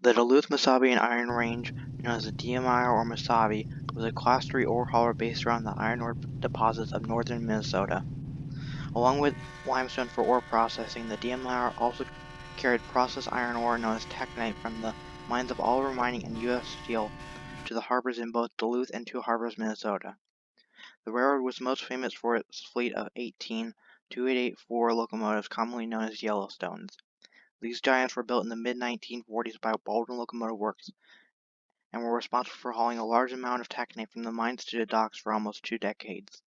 The Duluth-Mesabi Iron Range, known as the DM&IR or Mesabi, was a Class III ore hauler based around the iron ore deposits of northern Minnesota. Along with limestone for ore processing, the DM&IR also carried processed iron ore known as taconite from the mines of Oliver Mining and U.S. Steel to the harbors in both Duluth and Two Harbors, Minnesota. The railroad was most famous for its fleet of 18 2884 locomotives commonly known as Yellowstones. These giants were built in the mid-1940s by Baldwin Locomotive Works and were responsible for hauling a large amount of taconite from the mines to the docks for almost 2 decades.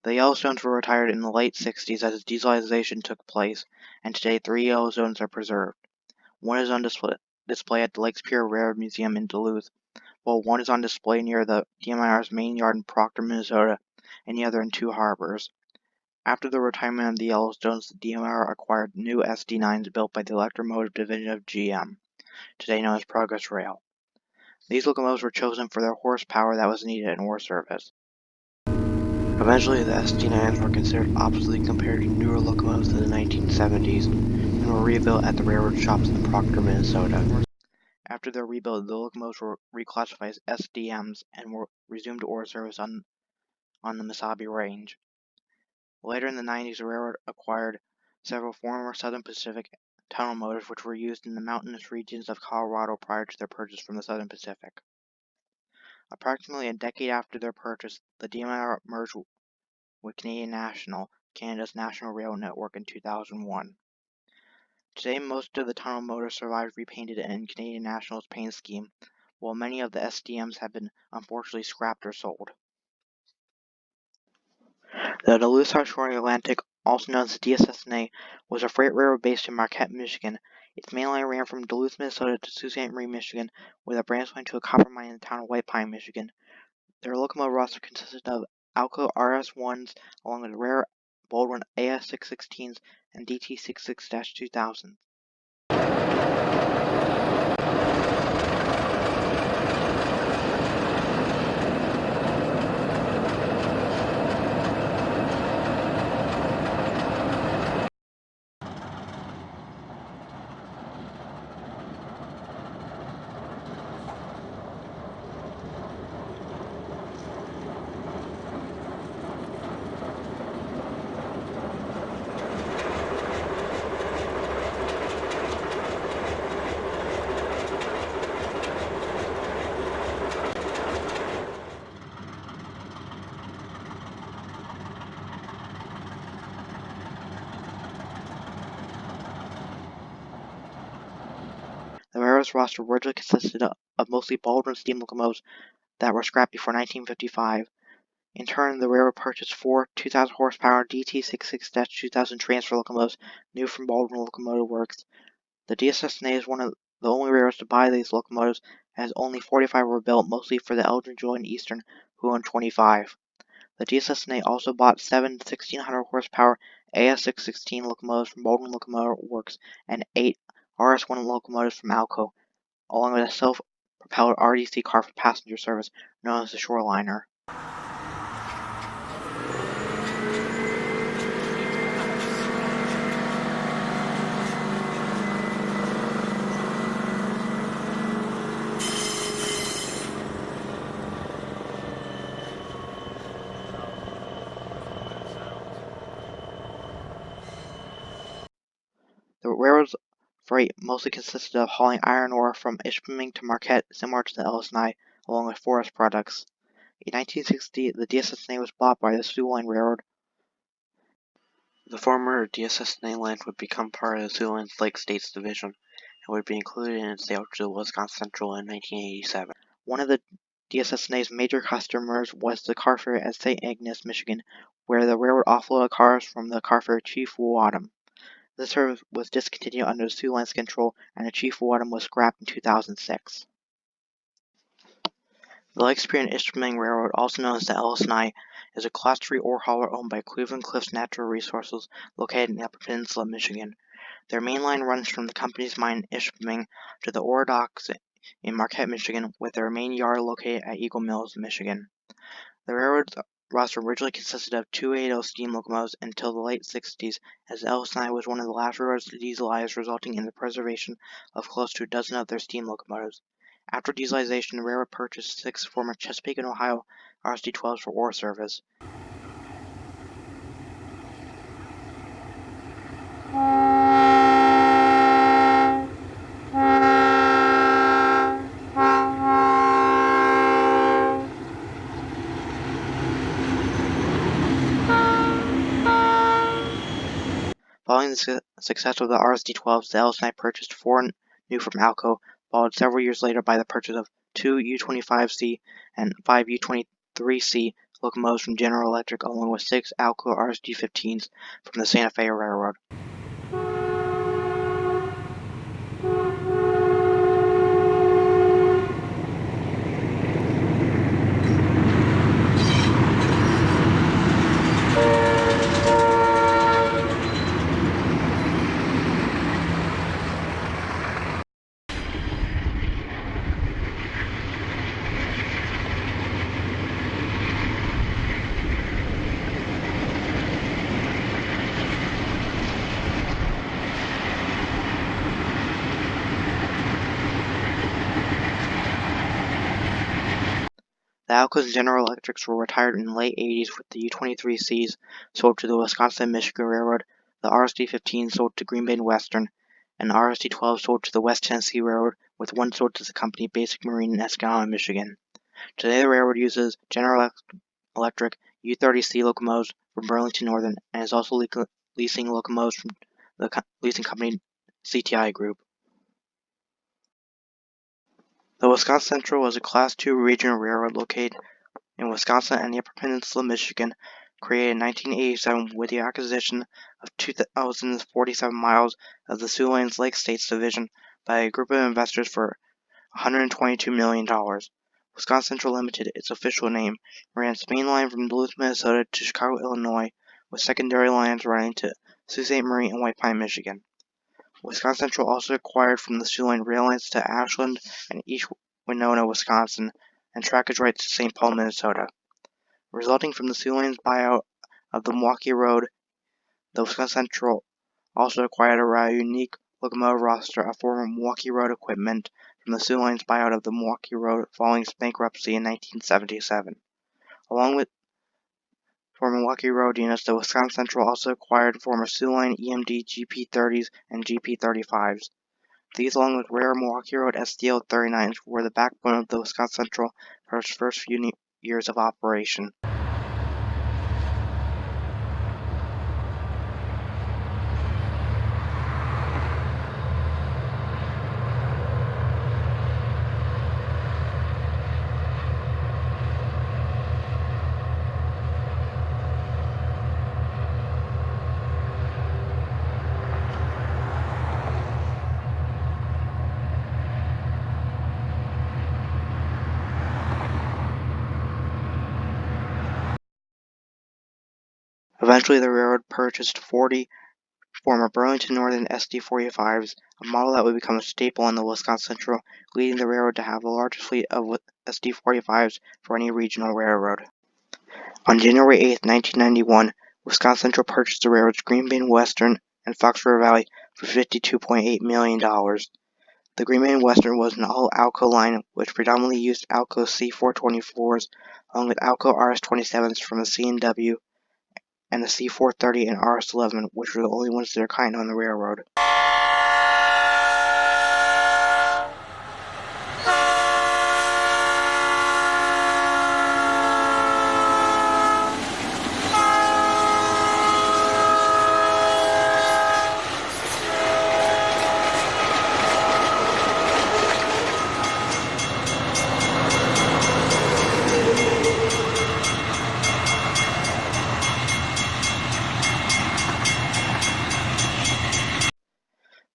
The Yellowstones were retired in the late 60s as dieselization took place, and today 3 Yellowstones are preserved. One is on display at the Lakes Superior Railroad Museum in Duluth, while one is on display near the DM&IR's main yard in Proctor, Minnesota, and the other in Two Harbors. After the retirement of the Yellowstones, the DM&IR acquired new SD9s built by the electromotive division of GM, today known as Progress Rail. These locomotives were chosen for their horsepower that was needed in ore service. Eventually, the SD9s were considered obsolete compared to newer locomotives in the 1970s and were rebuilt at the railroad shops in Proctor, Minnesota. After their rebuild, the locomotives were reclassified as SDMs and were resumed ore service on the Mesabi Range. Later in the 90s, the railroad acquired several former Southern Pacific tunnel motors which were used in the mountainous regions of Colorado prior to their purchase from the Southern Pacific. Approximately a decade after their purchase, the DM&IR merged with Canadian National, Canada's national rail network, in 2001. Today, most of the tunnel motors survive repainted in Canadian National's paint scheme, while many of the SDMs have been unfortunately scrapped or sold. The Duluth South Shore Atlantic, also known as the DSS&A, was a freight railroad based in Marquette, Michigan. Its main line ran from Duluth, Minnesota to Sault Ste. Marie, Michigan, with a branch line to a copper mine in the town of White Pine, Michigan. Their locomotive roster consisted of Alco RS1s along with rare Baldwin AS616s and DT66-2000s. The railroad's roster originally consisted of mostly Baldwin steam locomotives that were scrapped before 1955. In turn, the railroad purchased 4 2,000-horsepower DT66-2000 transfer locomotives new from Baldwin Locomotive Works. The DSS&A is one of the only railroads to buy these locomotives, as only 45 were built, mostly for the Elgin, Joy, and Eastern, who owned 25. The DSS&A also bought 7 1,600-horsepower AS616 locomotives from Baldwin Locomotive Works and 8 RS1 locomotives from Alco, along with a self-propelled RDC car for passenger service known as the Shoreliner. The railroad's freight mostly consisted of hauling iron ore from Ishpeming to Marquette, similar to the LS&I, along with forest products. In 1960, the DSS&A was bought by the Sioux Line Railroad. The former DSS&A land would become part of the Sioux Line's Lake States Division and would be included in its sale to the Algoma Central in 1987. One of the DSS&A's major customers was the car ferry at St. Ignace, Michigan, where the railroad offloaded cars from the car ferry Chief Wadham. This service was discontinued under the Sioux Line's control, and the Chief Wadham was scrapped in 2006. The Lake Superior and Ishpeming Railroad, also known as the LS&I, is a Class III ore hauler owned by Cleveland Cliffs Natural Resources, located in the Upper Peninsula of Michigan. Their main line runs from the company's mine in Ishpeming to the ore docks in Marquette, Michigan, with their main yard located at Eagle Mills, Michigan. The railroad's roster originally consisted of 280 steam locomotives until the late 60s, as LS&I was one of the last railroads to dieselize, resulting in the preservation of close to a dozen of their steam locomotives. After dieselization, the railroad purchased 6 former Chesapeake and Ohio RSD-12s for ore service. Following the success of the RSD-12s, the LS&I purchased 4 new from Alco, followed several years later by the purchase of 2 U-25C and 5 U-23C locomotives from General Electric, along with 6 Alco RSD-15s from the Santa Fe Railroad. The Alcos and General Electrics were retired in the late 80s, with the U-23Cs sold to the Wisconsin and Michigan Railroad, the RSD-15 sold to Green Bay and Western, and the RSD-12 sold to the West Tennessee Railroad, with one sold to the company Basic Marine in Escanaba, Michigan. Today the railroad uses General Electric U-30C locomotives from Burlington Northern and is also leasing locomotives from the leasing company CTI Group. The Wisconsin Central was a Class II regional railroad located in Wisconsin and the Upper Peninsula, Michigan, created in 1987 with the acquisition of 2,047 miles of the Siouxlands Lake States Division by a group of investors for $122 million. Wisconsin Central Limited, its official name, ran its main line from Duluth, Minnesota to Chicago, Illinois, with secondary lines running to Sault Ste. Marie and White Pine, Michigan. Wisconsin Central also acquired from the Soo Line rail lines to Ashland and East Winona, Wisconsin, and trackage rights to St. Paul, Minnesota. Resulting from the Soo Line's buyout of the Milwaukee Road, the Wisconsin Central also acquired a rather unique locomotive roster of former Milwaukee Road equipment from the Soo Line's buyout of the Milwaukee Road following its bankruptcy in 1977. Along with former Milwaukee Road units, the Wisconsin Central also acquired former Soo Line EMD GP30s and GP35s. These, along with rare Milwaukee Road SDL 39s, were the backbone of the Wisconsin Central for its first few years of operation. Eventually, the railroad purchased 40 former Burlington Northern SD-45s, a model that would become a staple on the Wisconsin Central, leading the railroad to have the largest fleet of SD-45s for any regional railroad. On January 8, 1991, Wisconsin Central purchased the railroads Green Bay and Western and Fox River Valley for $52.8 million. The Green Bay and Western was an all-Alco line, which predominantly used Alco C424s, along with Alco RS-27s from the C&NW, and the C430 and RS-11, which were the only ones of their kind on the railroad.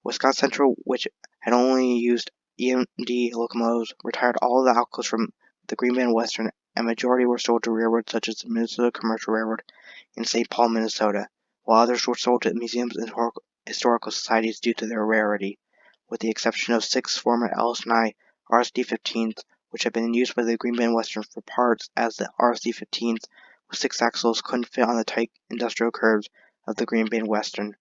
Wisconsin Central, which had only used EMD locomotives, retired all of the Alcos from the Green Bay and Western, and majority were sold to railroads such as the Minnesota Commercial Railroad in St. Paul, Minnesota, while others were sold to museums and historical societies due to their rarity, with the exception of 6 former LS&I RSD-15s, which had been used by the Green Bay and Western for parts, as the RSD-15s with 6 axles couldn't fit on the tight industrial curves of the Green Bay and Western.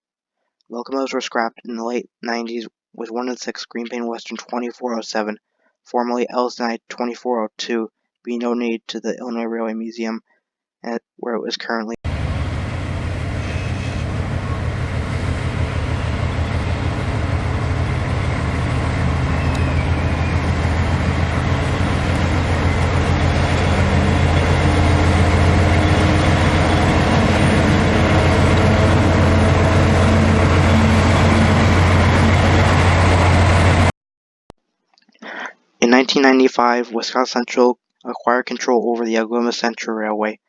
Locomotives were scrapped in the late 90s, with 1 of the 6 Green Bay and Western 2407, formerly LS&I 2402, being donated to the Illinois Railway Museum, where it was currently. In 1995, Wisconsin Central acquired control over the Algoma Central Railway.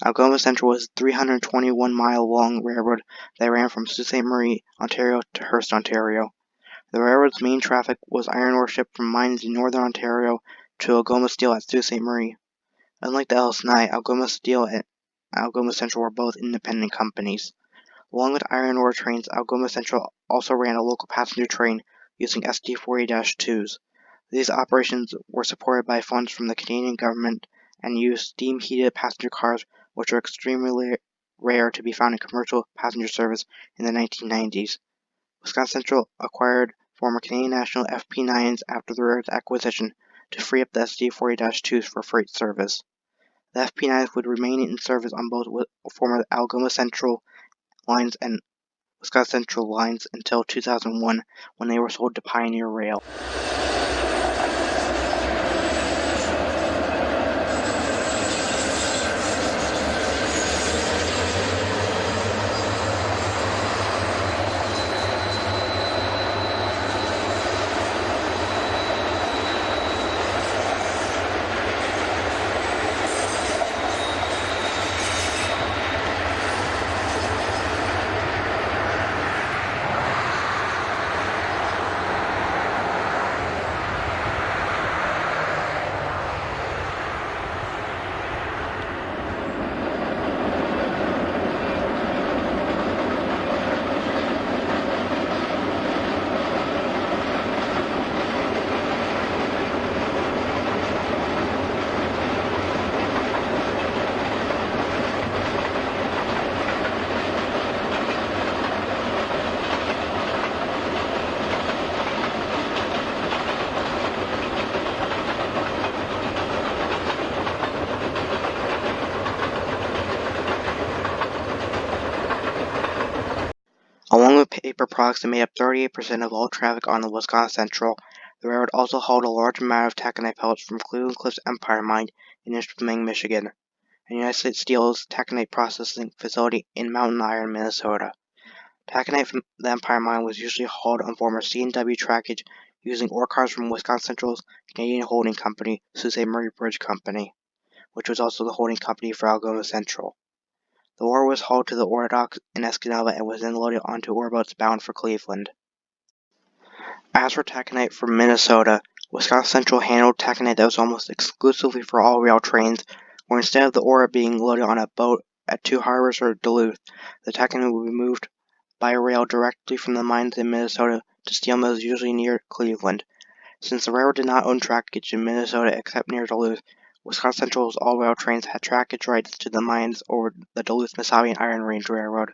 Algoma Central was a 321-mile-long railroad that ran from Sault Ste. Marie, Ontario to Hearst, Ontario. The railroad's main traffic was iron ore shipped from mines in northern Ontario to Algoma Steel at Sault Ste. Marie. Unlike the LS&I, Algoma Steel and Algoma Central were both independent companies. Along with iron ore trains, Algoma Central also ran a local passenger train using SD40-2s. These operations were supported by funds from the Canadian government and used steam-heated passenger cars, which were extremely rare to be found in commercial passenger service in the 1990s. Wisconsin Central acquired former Canadian National FP9s after the railroad's acquisition to free up the SD40-2s for freight service. The FP9s would remain in service on both former Algoma Central lines and Wisconsin Central lines until 2001, when they were sold to Pioneer Rail. Along with paper products that made up 38% of all traffic on the Wisconsin Central, the railroad also hauled a large amount of taconite pellets from Cleveland Cliffs Empire Mine in Ishpeming, Michigan, and United States Steel's taconite processing facility in Mountain Iron, Minnesota. Taconite from the Empire Mine was usually hauled on former C&NW trackage using ore cars from Wisconsin Central's Canadian holding company, Sault Ste. Marie Bridge Company, which was also the holding company for Algoma Central. The ore was hauled to the ore docks in Escanaba and was then loaded onto ore boats bound for Cleveland. As for taconite from Minnesota, Wisconsin Central handled taconite that was almost exclusively for all rail trains, where instead of the ore being loaded on a boat at Two Harbors or Duluth, the taconite would be moved by rail directly from the mines in Minnesota to steel mills usually near Cleveland. Since the railroad did not own trackage in Minnesota except near Duluth, Wisconsin Central's all-rail trains had trackage rights to the mines over the Duluth-Missouri Iron Range Railroad.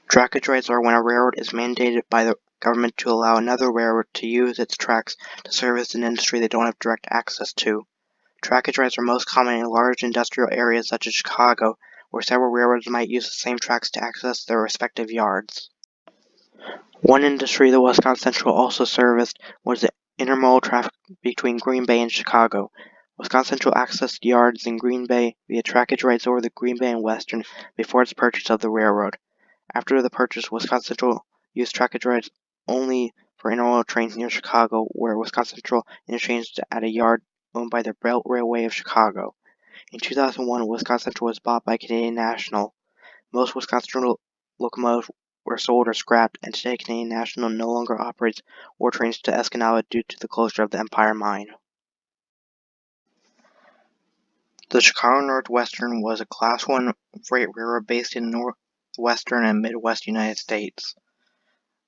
Trackage rights are when a railroad is mandated by the government to allow another railroad to use its tracks to service an industry they don't have direct access to. Trackage rights are most common in large industrial areas such as Chicago, where several railroads might use the same tracks to access their respective yards. One industry the Wisconsin Central also serviced was the intermodal traffic between Green Bay and Chicago. Wisconsin Central accessed yards in Green Bay via trackage rights over the Green Bay and Western before its purchase of the railroad. After the purchase, Wisconsin Central used trackage rights only for intermodal trains near Chicago, where Wisconsin Central interchanged at a yard owned by the Belt Railway of Chicago. In 2001, Wisconsin Central was bought by Canadian National. Most Wisconsin Central locomotives were sold or scrapped, and today Canadian National no longer operates ore trains to Escanaba due to the closure of the Empire Mine. The Chicago Northwestern was a Class I freight railroad based in northwestern and Midwest United States.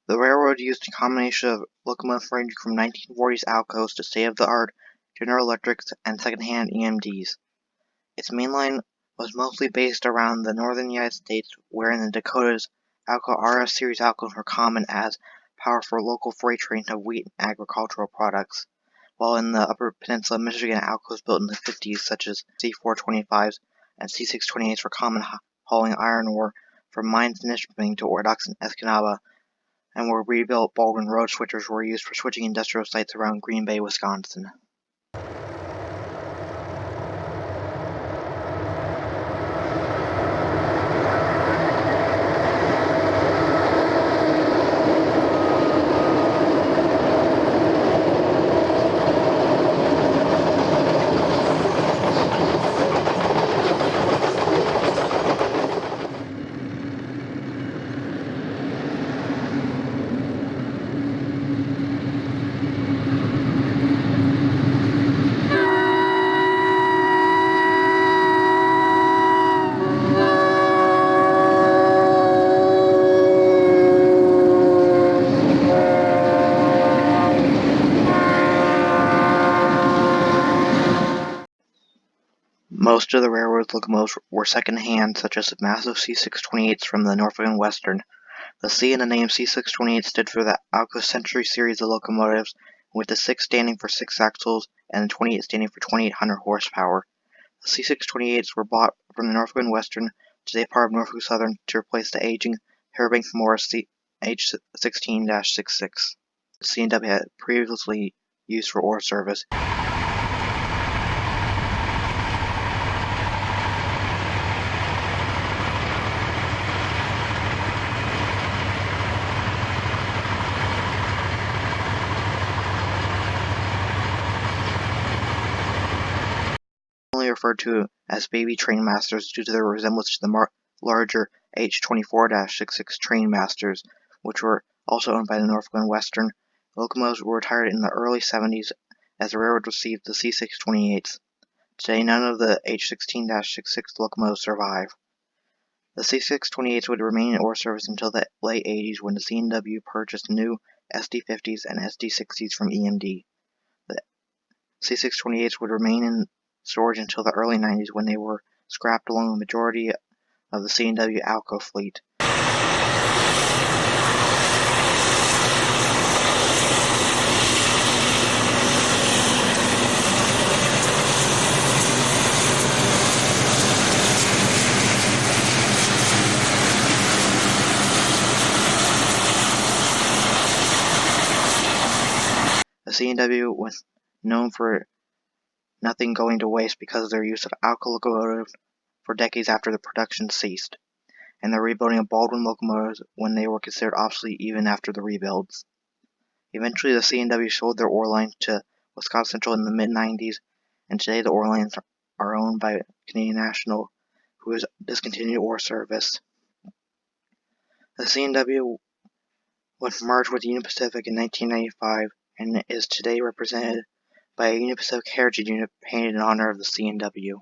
The railroad used a combination of locomotives ranging from 1940s Alcos to state-of-the-art General Electrics and second-hand EMDs. Its main line was mostly based around the northern United States, where in the Dakotas, RS series alcohols were common as power for local freight trains of wheat and agricultural products, while in the Upper Peninsula of Michigan, alcohols built in the 50s, such as C425s and C628s, were common hauling iron ore from mines in Nishpeming to ore docks in Escanaba, and were rebuilt Baldwin road switchers were used for switching industrial sites around Green Bay, Wisconsin. Most of the railroad's locomotives were second-hand, such as massive C628s from the Norfolk and Western. The C in the name C628 stood for the Algoma Central series of locomotives, with the 6 standing for 6 axles and the 28 standing for 2,800 horsepower. The C628s were bought from the Norfolk and Western, today part of Norfolk Southern, to replace the aging Fairbanks Morris H16-66. C&W had previously used for ore service. Referred to as baby trainmasters due to their resemblance to the larger H24-66 trainmasters, which were also owned by the Norfolk and Western. The locomotives were retired in the early 70s as the railroad received the C628s. Today, none of the H16-66 locomotives survive. The C628s would remain in ore service until the late 80s when the C&W purchased new SD50s and SD60s from EMD. The C628s would remain in storage until the early 90s when they were scrapped along the majority of the C&W Alco fleet. The C&W was known for nothing going to waste because of their use of Alco locomotives for decades after the production ceased, and the rebuilding of Baldwin locomotives when they were considered obsolete even after the rebuilds. Eventually, the C&W sold their ore lines to Algoma Central in the mid-90s, and today the ore lines are owned by Canadian National, who has discontinued ore service. The C&W was merged with Union Pacific in 1995 and is today represented by a Union Pacific Heritage Unit painted in honor of the C&W.